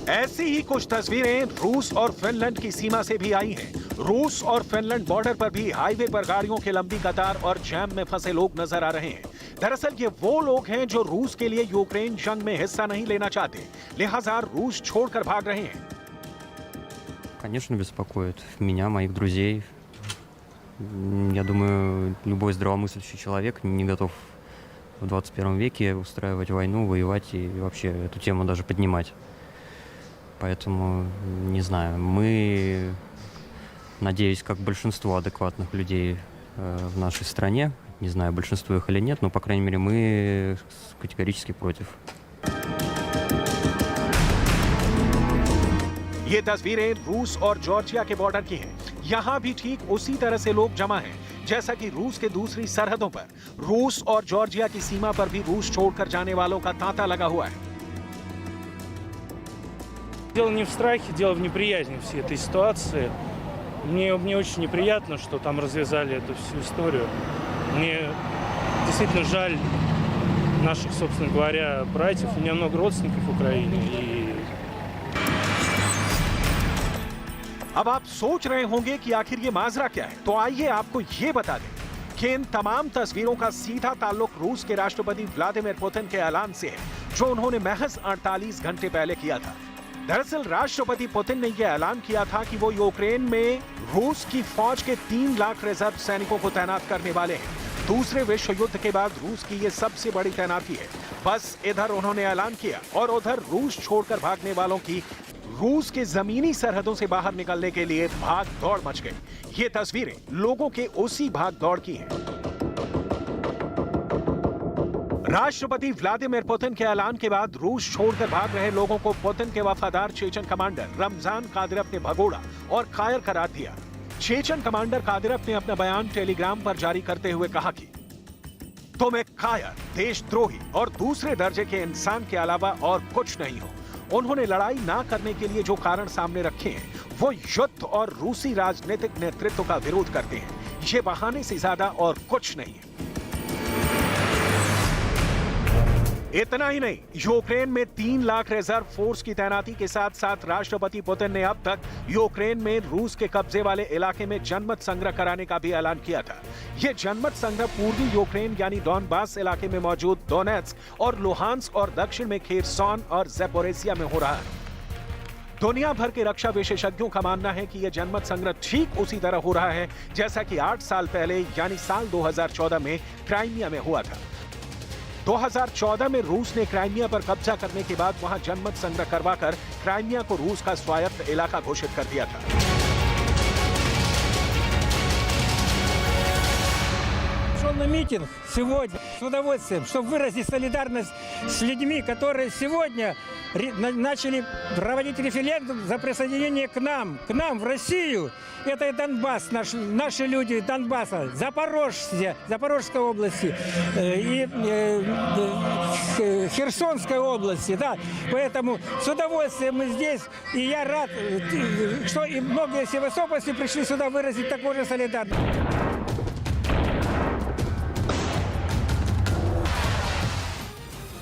ऐसी ही कुछ तस्वीरें रूस और फिनलैंड की सीमा से भी आई हैं। रूस और फिनलैंड बॉर्डर पर भी हाईवे पर गाड़ियों की लंबी कतार और जैम में फंसे लोग नजर आ रहे हैं। दरअसल ये वो लोग हैं जो रूस के लिए यूक्रेन जंग में हिस्सा नहीं लेना चाहते, लिहाजा रूस छोड़कर भाग रहे हैं। Конечно, беспокоит меня, моих друзей. Я думаю, любой здравомыслящий человек не готов в 21 веке устраивать войну, воевать и вообще эту тему даже поднимать. Поэтому, не знаю, мы, надеюсь, как большинство адекватных людей в нашей стране, не знаю, большинство их или нет, но, по крайней мере, мы категорически против. ये तस्वीरें रूस और जॉर्जिया के बॉर्डर की हैं। यहाँ भी ठीक उसी तरह से लोग जमा हैं, जैसा कि रूस के दूसरी सरहदों पर। रूस और जॉर्जिया की सीमा पर भी रूस छोड़कर जाने वालों का तांता लगा हुआ है। Дело не в страхе, дело в неприязни всей этой ситуации. Мне очень неприятно, что там развязали эту всю историю. Мне действительно жаль наших, собственно говоря, братьев. У меня много родственников в Украине. И... अब आप सोच रहे होंगे कि आखिर ये माजरा क्या है, तो आइए आपको ये बता दें कि इन तमाम तस्वीरों का सीधा ताल्लुक रूस के राष्ट्रपति व्लादिमीर पुतिन के ऐलान से है, जो उन्होंने महज 48 घंटे पहले किया था। दरअसल राष्ट्रपति पुतिन ने यह ऐलान किया था कि वो यूक्रेन में रूस की फौज के 3 लाख रिजर्व सैनिकों को तैनात करने वाले हैं। दूसरे विश्व युद्ध के बाद रूस की ये सबसे बड़ी तैनाती है। बस इधर उन्होंने ऐलान किया और उधर रूस छोड़कर भागने वालों की रूस के जमीनी सरहदों से बाहर निकलने के लिए भाग दौड़ मच गई। ये तस्वीरें लोगों के उसी भाग दौड़ की हैं। राष्ट्रपति व्लादिमीर पुतिन के ऐलान के बाद रूस छोड़कर भाग रहे लोगों को पुतिन के वफादार चेचन कमांडर रमजान कादिरव ने भगोड़ा और कायर करार दिया। चेचन कमांडर कादिरव ने अपना बयान टेलीग्राम पर जारी करते हुए कहा कि तुम एक कायर, देशद्रोही और दूसरे दर्जे के इंसान के अलावा और कुछ नहीं हो। उन्होंने लड़ाई ना करने के लिए जो कारण सामने रखे हैं वो युद्ध और रूसी राजनीतिक नेतृत्व का विरोध करते हैं। ये बहाने से ज्यादा और कुछ नहीं है। इतना ही नहीं, यूक्रेन में 3 लाख रिजर्व फोर्स की तैनाती के साथ साथ राष्ट्रपति पुतिन ने अब तक यूक्रेन में रूस के कब्जे वाले इलाके में जनमत संग्रह कराने का भी ऐलान किया था। यह जनमत संग्रह पूर्वी यूक्रेन यानी डॉनबास इलाके में मौजूद डोनेट्स्क और लुहांस्क और दक्षिण में खेरसॉन और ज़ैपोरिज़िया में हो रहा है। दुनिया भर के रक्षा विशेषज्ञों का मानना है कि यह जनमत संग्रह ठीक उसी तरह हो रहा है जैसा कि 8 साल पहले यानी साल 2014 में क्राइमिया में हुआ था। 2014 में रूस ने क्राइमिया पर कब्जा करने के बाद वहां जनमत संग्रह करवाकर क्राइमिया को रूस का स्वायत्त इलाका घोषित कर दिया था। Шел на митинг сегодня с удовольствием, чтобы выразить солидарность с людьми, которые сегодня начали проводить референдум за присоединение к нам в Россию. Это Донбасс, наши люди Донбасса, Запорожской области и Херсонской области. Да. Поэтому с удовольствием мы здесь, и я рад, что и многие севастопольцы пришли сюда выразить такую же солидарность.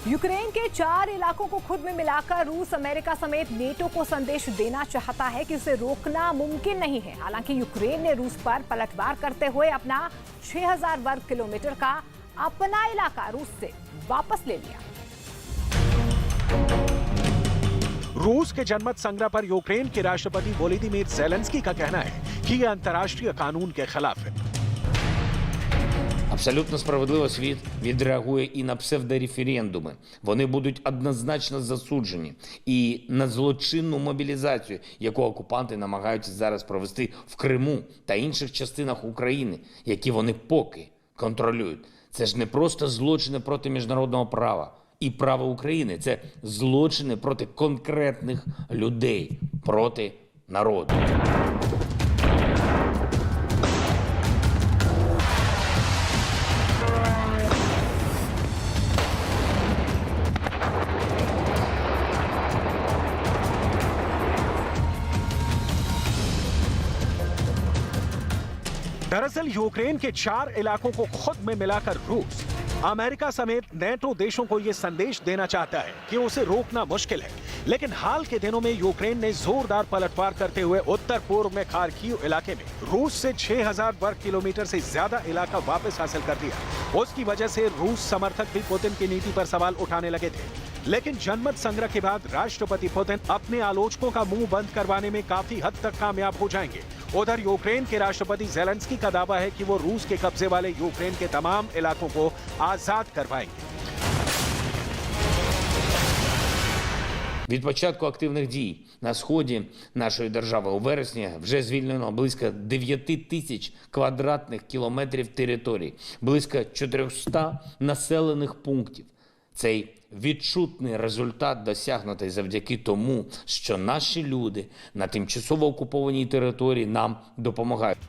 यूक्रेन के 4 इलाकों को खुद में मिलाकर रूस अमेरिका समेत नेटो को संदेश देना चाहता है कि उसे रोकना मुमकिन नहीं है। हालांकि यूक्रेन ने रूस पर पलटवार करते हुए अपना 6000 वर्ग किलोमीटर का अपना इलाका रूस से वापस ले लिया। रूस के जनमत संग्रह पर यूक्रेन के राष्ट्रपति वोलोदिमीर ज़ेलेंस्की का कहना है कि यह अंतर्राष्ट्रीय कानून के खिलाफ है। Абсолютно справедливо світ відреагує і на псевдореферендуми. Вони будуть однозначно засуджені. І на злочинну мобілізацію, яку окупанти намагаються зараз провести в Криму та інших частинах України, які вони поки контролюють. Це ж не просто злочини проти міжнародного права. і право України. Це злочини проти конкретних людей, проти народу. दरअसल यूक्रेन के 4 इलाकों को खुद में मिलाकर रूस अमेरिका समेत नेटो देशों को यह संदेश देना चाहता है कि उसे रोकना मुश्किल है। लेकिन हाल के दिनों में यूक्रेन ने जोरदार पलटवार करते हुए उत्तर पूर्व में खार्किव इलाके में रूस से 6000 वर्ग किलोमीटर से ज्यादा इलाका वापस हासिल कर दिया। उसकी वजह से रूस समर्थक भी पुतिन की नीति पर सवाल उठाने लगे थे। लेकिन जनमत संग्रह के बाद राष्ट्रपति पुतिन अपने आलोचकों का मुंह बंद करवाने में काफी हद तक कामयाब हो जाएंगे। उधर यूक्रेन के राष्ट्रपति ज़ेलेंस्की का दावा है कि वो रूस के कब्जे वाले यूक्रेन के तमाम इलाकों को आजाद करवाएंगे। Від початку активних дій на сході нашої держави у вересні вже звільнено близько 9 тисяч квадратних кілометрів території, близько 400 населених пунктів. Цей відчутний результат досягнутий завдяки тому, що наші люди на тимчасово окупованій території нам допомагають.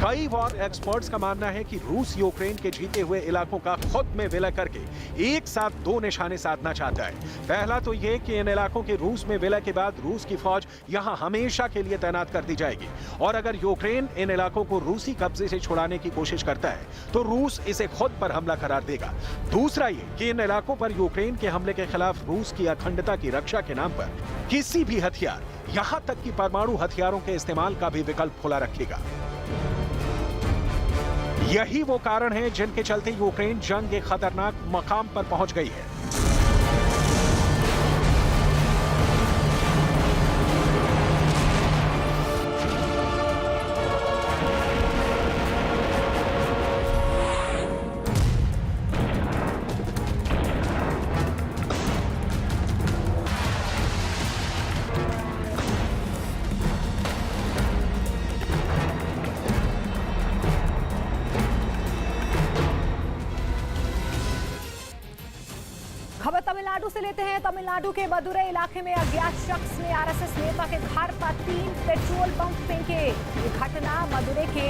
कई वॉर एक्सपर्ट्स का मानना है कि रूस यूक्रेन के जीते हुए इलाकों का खुद में विलय करके एक साथ 2 निशाने साधना चाहता है। पहला तो ये कि इन इलाकों के रूस में विलय के बाद रूस की फौज यहां हमेशा के लिए तैनात कर दी जाएगी और अगर यूक्रेन इन इलाकों को रूसी कब्जे से छुड़ाने की कोशिश करता है तो रूस इसे खुद पर हमला करार देगा। दूसरा ये कि इन इलाकों पर यूक्रेन के हमले के खिलाफ रूस की अखंडता की रक्षा के नाम पर किसी भी हथियार, यहां तक कि परमाणु हथियारों के इस्तेमाल का भी विकल्प खुला रखेगा। यही वो कारण है जिनके चलते यूक्रेन जंग एक खतरनाक मकाम पर पहुंच गई है। खबर तमिलनाडु से लेते हैं। तमिलनाडु के मदुरै इलाके में अज्ञात शख्स ने आरएसएस नेता के घर पर 3 पेट्रोल बम फेंके। ये घटना मदुरै के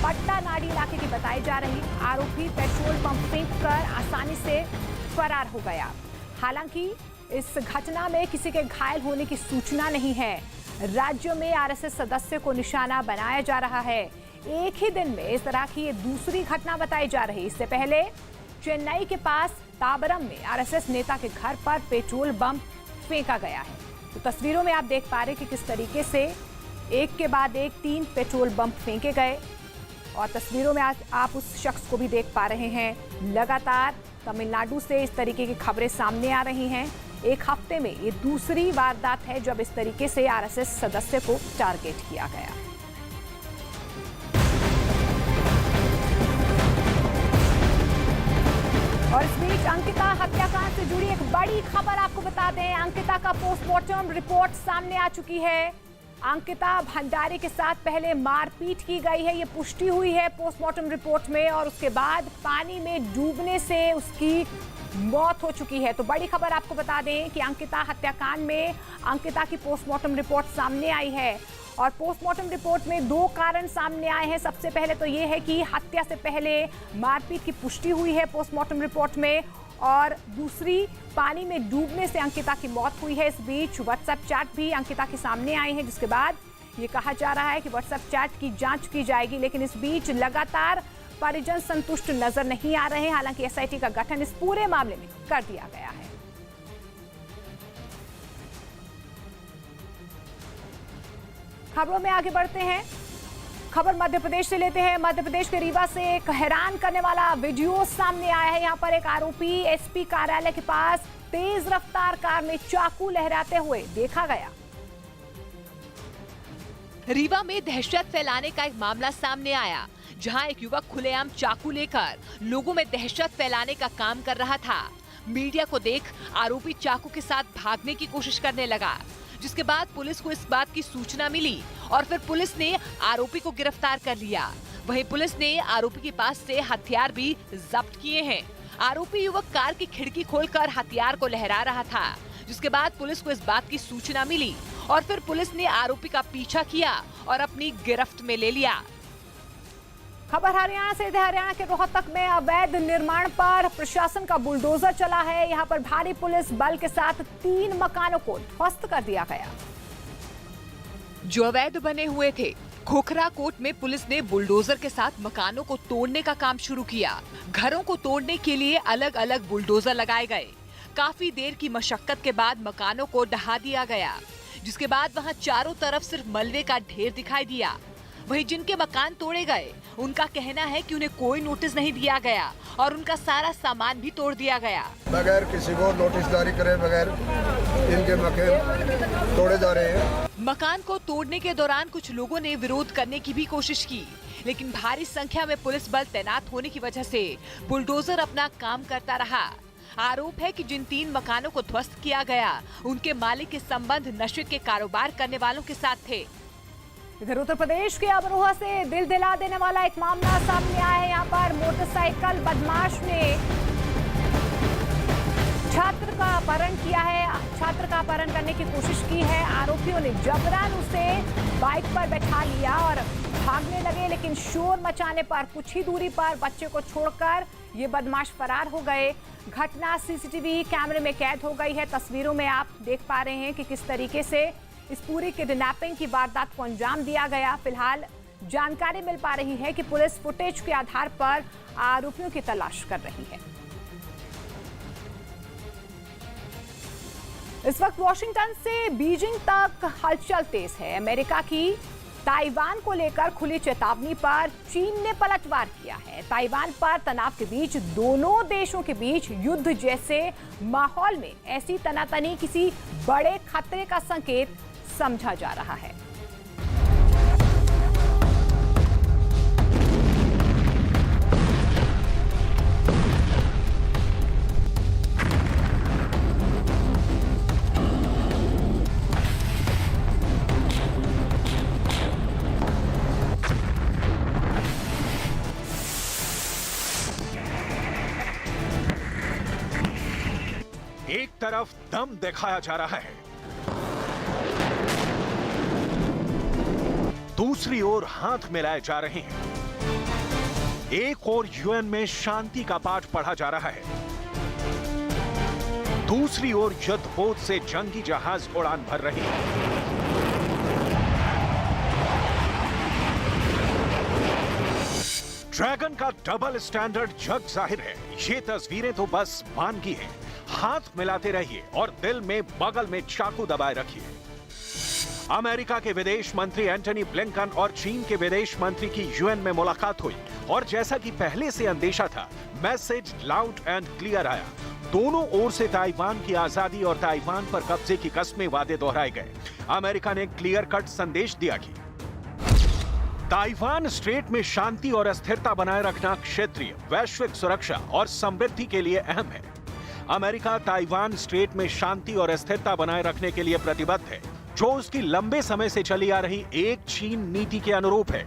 पट्टानाडी इलाके की बताई जा रही। आरोपी पेट्रोल बम फेंककर आसानी से फरार हो गया। हालांकि इस घटना में किसी के घायल होने की सूचना नहीं है। राज्य में आरएसएस सदस्य को निशाना बनाया जा रहा है। एक ही दिन में इस तरह की ये दूसरी घटना बताई जा रही। इससे पहले चेन्नई के पास ताबरम में आरएसएस नेता के घर पर पेट्रोल बम फेंका गया है। तो तस्वीरों में आप देख पा रहे हैं कि किस तरीके से एक के बाद एक 3 पेट्रोल बम फेंके गए और तस्वीरों में आज आप उस शख्स को भी देख पा रहे हैं। लगातार तमिलनाडु से इस तरीके की खबरें सामने आ रही हैं। एक हफ्ते में ये दूसरी वारदात है जब इस तरीके से आरएसएस सदस्य को टारगेट किया गया। और इस बीच अंकिता हत्याकांड से जुड़ी एक बड़ी खबर आपको बता दें। अंकिता का पोस्टमार्टम रिपोर्ट सामने आ चुकी है। अंकिता भंडारी के साथ पहले मारपीट की गई है, ये पुष्टि हुई है पोस्टमार्टम रिपोर्ट में और उसके बाद पानी में डूबने से उसकी मौत हो चुकी है। तो बड़ी खबर आपको बता दें कि अंकिता हत्याकांड में अंकिता की पोस्टमार्टम रिपोर्ट सामने आई है और पोस्टमार्टम रिपोर्ट में 2 कारण सामने आए हैं। सबसे पहले तो ये है कि हत्या से पहले मारपीट की पुष्टि हुई है पोस्टमार्टम रिपोर्ट में और दूसरी पानी में डूबने से अंकिता की मौत हुई है। इस बीच व्हाट्सएप चैट भी अंकिता के सामने आए हैं जिसके बाद ये कहा जा रहा है कि व्हाट्सएप चैट की जांच की जाएगी। लेकिन इस बीच लगातार परिजन संतुष्ट नजर नहीं आ रहे हैं। हालांकि एसआईटी का गठन इस पूरे मामले में कर दिया गया है। खबरों में आगे बढ़ते हैं। खबर मध्य प्रदेश से लेते हैं। मध्य प्रदेश के रीवा से एक हैरान करने वाला वीडियो सामने आया है। यहां पर एक आरोपी एसपी कार्यालय के पास तेज रफ्तार कार में चाकू लहराते हुए देखा गया। रीवा में दहशत फैलाने का एक मामला सामने आया। जहां एक युवक खुलेआम चाकू लेकर लोगों में दहशत फैलाने का काम कर रहा था। मीडिया को देख आरोपी चाकू के साथ भागने की कोशिश करने लगा, जिसके बाद पुलिस को इस बात की सूचना मिली और फिर पुलिस ने आरोपी को गिरफ्तार कर लिया। वहीं पुलिस ने आरोपी के पास से हथियार भी जब्त किए हैं। आरोपी युवक कार की खिड़की खोलकर हथियार को लहरा रहा था, जिसके बाद पुलिस को इस बात की सूचना मिली और फिर पुलिस ने आरोपी का पीछा किया और अपनी गिरफ्त में ले लिया। खबर हरियाणा से। हरियाणा के रोहतक में अवैध निर्माण पर प्रशासन का बुलडोजर चला है। यहां पर भारी पुलिस बल के साथ 3 मकानों को ध्वस्त कर दिया गया। जो अवैध बने हुए थे, खोखरा कोट में पुलिस ने बुलडोजर के साथ मकानों को तोड़ने का काम शुरू किया। घरों को तोड़ने के लिए अलग अलग बुलडोजर लगाए गए। काफी देर की मशक्कत के बाद मकानों को ढहा दिया गया, जिसके बाद वहां चारों तरफ सिर्फ मलबे का ढेर दिखाई दिया। वहीं जिनके मकान तोड़े गए, उनका कहना है कि उन्हें कोई नोटिस नहीं दिया गया और उनका सारा सामान भी तोड़ दिया गया। बगैर किसी को नोटिस जारी करे बगैर इनके मकान तोड़े जा रहे हैं। मकान को तोड़ने के दौरान कुछ लोगों ने विरोध करने की भी कोशिश की, लेकिन भारी संख्या में पुलिस बल तैनात होने की वजह से बुलडोजर अपना काम करता रहा। आरोप है कि जिन 3 मकानों को ध्वस्त किया गया, उनके मालिक के संबंध नशे के कारोबार करने वालों के साथ थे। इधर उत्तर प्रदेश के अमरोहा से दिल दिला देने वाला एक मामला सामने आया है। यहाँ पर मोटरसाइकिल बदमाश ने छात्र का अपहरण किया है। छात्र का अपहरण करने की कोशिश की है। आरोपियों ने जबरन उसे बाइक पर बैठा लिया और भागने लगे, लेकिन शोर मचाने पर कुछ ही दूरी पर बच्चे को छोड़कर ये बदमाश फरार हो गए। घटना सीसीटीवी कैमरे में कैद हो गई है। तस्वीरों में आप देख पा रहे हैं कि किस तरीके से इस पूरी किडनैपिंग की वारदात को अंजाम दिया गया। फिलहाल जानकारी मिल पा रही है कि पुलिस फुटेज के आधार पर आरोपियों की तलाश कर रही है। इस वक्त वॉशिंगटन से बीजिंग तक हलचल तेज है। अमेरिका की ताइवान को लेकर खुली चेतावनी पर चीन ने पलटवार किया है। ताइवान पर तनाव के बीच दोनों देशों के बीच युद्ध जैसे माहौल में ऐसी तनातनी किसी बड़े खतरे का संकेत समझा जा रहा है। एक तरफ दम दिखाया जा रहा है, दूसरी ओर हाथ मिलाए जा रहे हैं। एक और यूएन में शांति का पाठ पढ़ा जा रहा है, दूसरी ओर युद्धपोत से जंगी जहाज उड़ान भर रहे हैं। ड्रैगन का डबल स्टैंडर्ड जग जाहिर है। ये तस्वीरें तो बस मानगी हैं। हाथ मिलाते रहिए और दिल में बगल में चाकू दबाए रखिए। अमेरिका के विदेश मंत्री एंटनी ब्लिंकन और चीन के विदेश मंत्री की यूएन में मुलाकात हुई और जैसा कि पहले से अंदेशा था, मैसेज लाउड एंड क्लियर आया। दोनों ओर से ताइवान की आजादी और ताइवान पर कब्जे की कस्में वादे दोहराए गए। अमेरिका ने क्लियर कट संदेश दिया कि ताइवान स्ट्रेट में शांति और स्थिरता बनाए रखना क्षेत्रीय वैश्विक सुरक्षा और समृद्धि के लिए अहम है। अमेरिका ताइवान स्ट्रेट में शांति और स्थिरता बनाए रखने के लिए प्रतिबद्ध है, जो उसकी लंबे समय से चली आ रही एक चीन नीति के अनुरूप है।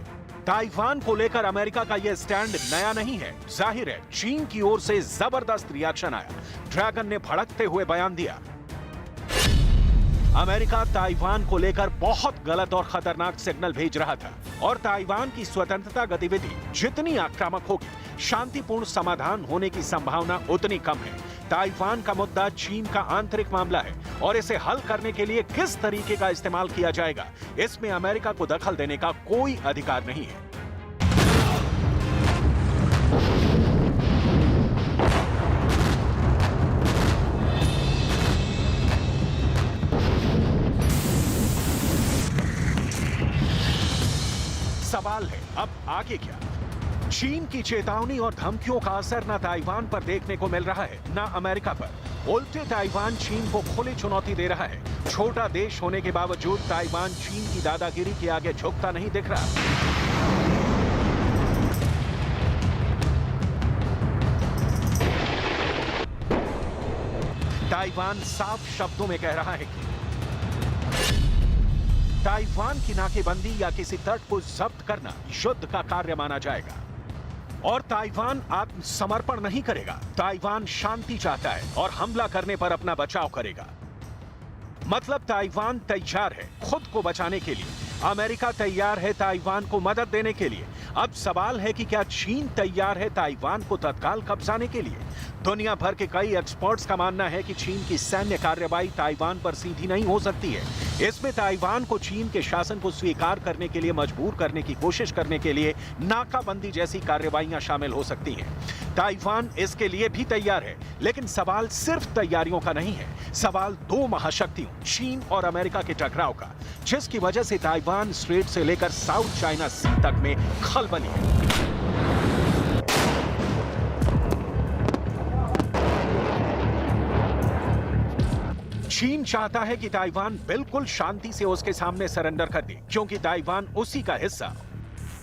ताइवान को लेकर अमेरिका का यह स्टैंड नया नहीं है। जाहिर है चीन की ओर से जबरदस्त रिएक्शन आया। ड्रैगन ने भड़कते हुए बयान दिया, अमेरिका ताइवान को लेकर बहुत गलत और खतरनाक सिग्नल भेज रहा था और ताइवान की स्वतंत्रता गतिविधि जितनी आक्रामक होगी, शांतिपूर्ण समाधान होने की संभावना उतनी कम है। ताइवान का मुद्दा चीन का आंतरिक मामला है और इसे हल करने के लिए किस तरीके का इस्तेमाल किया जाएगा, इसमें अमेरिका को दखल देने का कोई अधिकार नहीं है। सवाल है अब आगे क्या? चीन की चेतावनी और धमकियों का असर न ताइवान पर देखने को मिल रहा है न अमेरिका पर। उल्टे ताइवान चीन को खुली चुनौती दे रहा है। छोटा देश होने के बावजूद ताइवान चीन की दादागिरी के आगे झुकता नहीं दिख रहा। ताइवान साफ शब्दों में कह रहा है कि ताइवान की नाकेबंदी या किसी तट को जब्त करना युद्ध का कार्य माना जाएगा और ताइवान आत्मसमर्पण नहीं करेगा। ताइवान शांति चाहता है और हमला करने पर अपना बचाव करेगा। मतलब ताइवान तैयार है खुद को बचाने के लिए, अमेरिका तैयार है ताइवान को मदद देने के लिए। अब सवाल है कि क्या चीन तैयार है ताइवान को तत्काल कब्जाने के लिए? दुनिया भर के कई एक्सपर्ट्स का मानना है कि चीन की सैन्य कार्रवाई ताइवान पर सीधी नहीं हो सकती है। इसमें ताइवान को चीन के शासन को स्वीकार करने के लिए मजबूर करने की कोशिश करने के लिए नाकाबंदी जैसी कार्रवाइयां शामिल हो सकती हैं। ताइवान इसके लिए भी तैयार है, लेकिन सवाल सिर्फ तैयारियों का नहीं है। सवाल दो महाशक्तियों चीन और अमेरिका के टकराव का, जिसकी वजह से ताइवान स्ट्रेट से लेकर साउथ चाइना सी तक में खलबली है। चीन चाहता है कि ताइवान बिल्कुल शांति से उसके सामने सरेंडर कर दे, क्योंकि ताइवान उसी का हिस्सा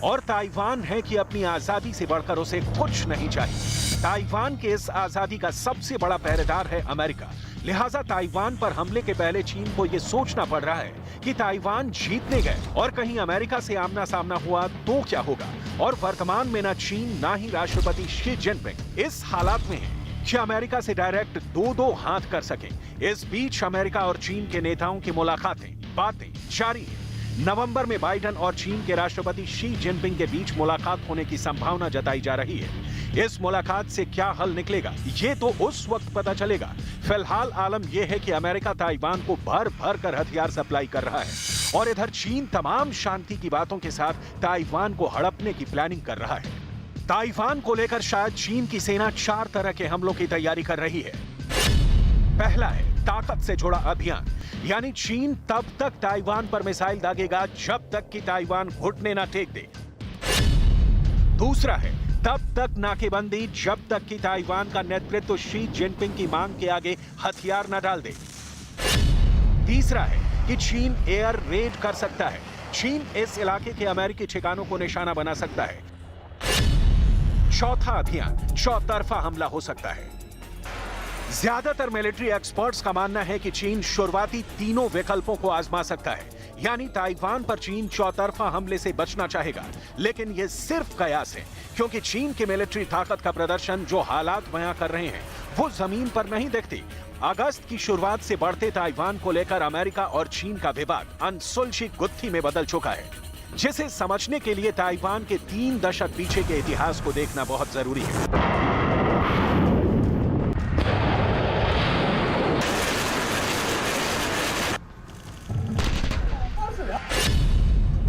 और ताइवान है कि अपनी आजादी से बढ़कर उसे कुछ नहीं चाहिए। ताइवान के इस आजादी का सबसे बड़ा पहरेदार है अमेरिका। लिहाजा ताइवान पर हमले के पहले चीन को यह सोचना पड़ रहा है कि ताइवान जीतने गए और कहीं अमेरिका से आमना सामना हुआ तो क्या होगा। और वर्तमान में ना चीन ना ही राष्ट्रपति शी जिनपिंग इस हालात में है कि अमेरिका से डायरेक्ट दो हाथ कर सके। इस बीच अमेरिका और चीन के नेताओं की मुलाकातें बातें जारी है। नवंबर में बाइडेन और चीन के राष्ट्रपति शी जिनपिंग के बीच मुलाकात होने की संभावना जताई जा रही है। इस मुलाकात से क्या हल निकलेगा ये तो उस वक्त पता चलेगा। फिलहाल आलम यह है कि अमेरिका ताइवान को भर भर कर हथियार सप्लाई कर रहा है और इधर चीन तमाम शांति की बातों के साथ ताइवान को हड़पने की प्लानिंग कर रहा है। ताइवान को लेकर शायद चीन की सेना 4 तरह के हमलों की तैयारी कर रही है। पहला है ताकत से जुड़ा अभियान, यानी चीन तब तक ताइवान पर मिसाइल दागेगा जब तक कि ताइवान घुटने न टेक दे। दूसरा है तब तक नाकेबंदी जब तक कि ताइवान का नेतृत्व शी जिनपिंग की मांग के आगे हथियार न डाल दे। तीसरा है कि चीन एयर रेड कर सकता है। चीन इस इलाके के अमेरिकी ठिकानों को निशाना बना सकता है। चौथा अभियान चौतरफा हमला हो सकता है। ज्यादातर मिलिट्री एक्सपर्ट्स का मानना है कि चीन शुरुआती तीनों विकल्पों को आजमा सकता है, यानी ताइवान पर चीन चौतरफा हमले से बचना चाहेगा। लेकिन यह सिर्फ कयास है, क्योंकि चीन की मिलिट्री ताकत का प्रदर्शन जो हालात बयां कर रहे हैं वो जमीन पर नहीं दिखती। अगस्त की शुरुआत से बढ़ते ताइवान को लेकर अमेरिका और चीन का विवाद अनसुलझी गुत्थी में बदल चुका है, जिसे समझने के लिए ताइवान के 3 दशक पीछे के इतिहास को देखना बहुत जरूरी है।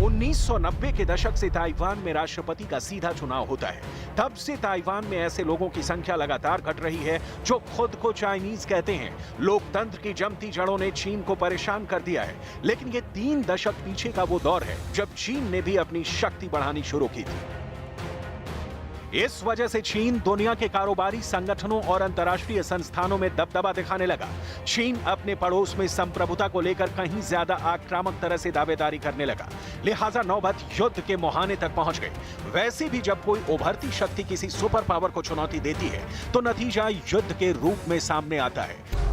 1990 के दशक से ताइवान में राष्ट्रपति का सीधा चुनाव होता है। तब से ताइवान में ऐसे लोगों की संख्या लगातार घट रही है जो खुद को चाइनीज कहते हैं। लोकतंत्र की जमती जड़ों ने चीन को परेशान कर दिया है, लेकिन ये 3 दशक पीछे का वो दौर है जब चीन ने भी अपनी शक्ति बढ़ानी शुरू की थी। इस वजह से चीन दुनिया के कारोबारी संगठनों और अंतर्राष्ट्रीय संस्थानों में दबदबा दिखाने लगा। चीन अपने पड़ोस में संप्रभुता को लेकर कहीं ज्यादा आक्रामक तरह से दावेदारी करने लगा, लिहाजा नौबत युद्ध के मुहाने तक पहुंच गई। वैसे भी जब कोई उभरती शक्ति किसी सुपर पावर को चुनौती देती है तो नतीजा युद्ध के रूप में सामने आता है।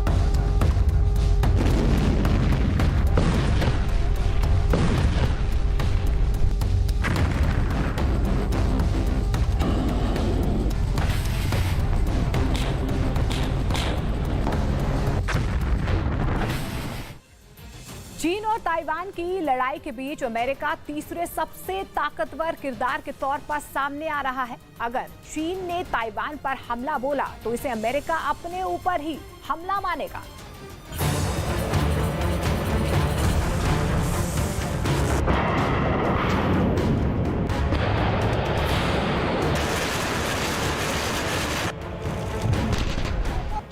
चीन और ताइवान की लड़ाई के बीच अमेरिका तीसरे सबसे ताकतवर किरदार के तौर पर सामने आ रहा है। अगर चीन ने ताइवान पर हमला बोला तो इसे अमेरिका अपने ऊपर ही हमला मानेगा।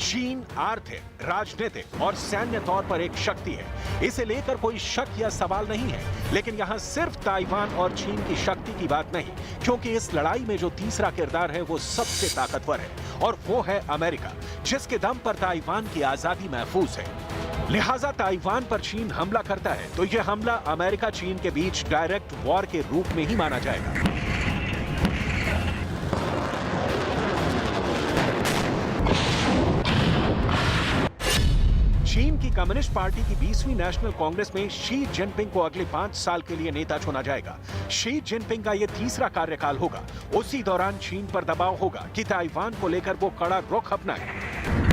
चीन आर्थिक, राजनीतिक और सैन्य तौर पर एक शक्ति है, इसे लेकर कोई शक या सवाल नहीं है। लेकिन यहाँ सिर्फ ताइवान और चीन की शक्ति की बात नहीं, क्योंकि इस लड़ाई में जो तीसरा किरदार है वो सबसे ताकतवर है और वो है अमेरिका, जिसके दम पर ताइवान की आजादी महफूज है। लिहाजा ताइवान पर चीन हमला करता है तो यह हमला अमेरिका चीन के बीच डायरेक्ट वॉर के रूप में ही माना जाएगा। चीन की कम्युनिस्ट पार्टी की 20वीं नेशनल कांग्रेस में शी जिनपिंग को अगले 5 साल के लिए नेता चुना जाएगा। शी जिनपिंग का यह तीसरा कार्यकाल होगा। उसी दौरान चीन पर दबाव होगा कि ताइवान को लेकर वो कड़ा रुख अपनाए।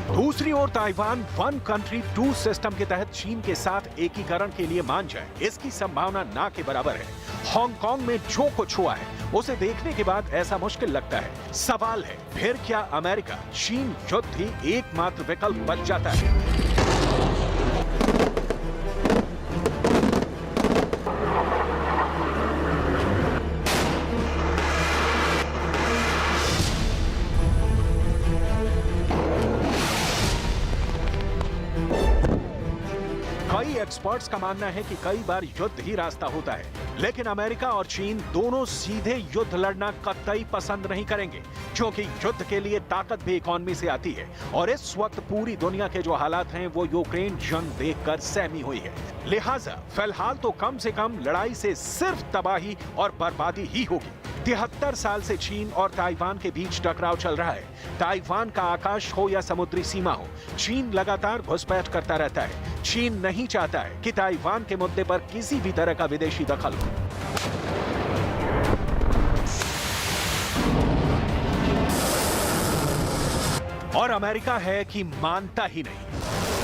दूसरी ओर Taiwan one country two system के तहत चीन के साथ एकीकरण के लिए मान जाए, इसकी संभावना ना के बराबर है। हांगकांग में जो कुछ हुआ है उसे देखने के बाद ऐसा मुश्किल लगता है। सवाल है, फिर क्या अमेरिका चीन युद्ध ही एकमात्र विकल्प बच जाता है? कई एक्सपर्ट्स का मानना है कि कई बार युद्ध ही रास्ता होता है, लेकिन अमेरिका और चीन दोनों सीधे युद्ध लड़ना कतई पसंद नहीं करेंगे, क्योंकि युद्ध के लिए ताकत भी इकोनॉमी से आती है। और इस वक्त पूरी दुनिया के जो हालात हैं वो यूक्रेन जंग देखकर सहमी हुई है। लिहाजा फिलहाल तो कम से कम लड़ाई से सिर्फ तबाही और बर्बादी ही होगी। 73 साल से चीन और ताइवान के बीच टकराव चल रहा है। ताइवान का आकाश हो या समुद्री सीमा हो, चीन लगातार घुसपैठ करता रहता है। चीन नहीं चाहता है कि ताइवान के मुद्दे पर किसी भी तरह का विदेशी दखल हो। और अमेरिका है कि मानता ही नहीं।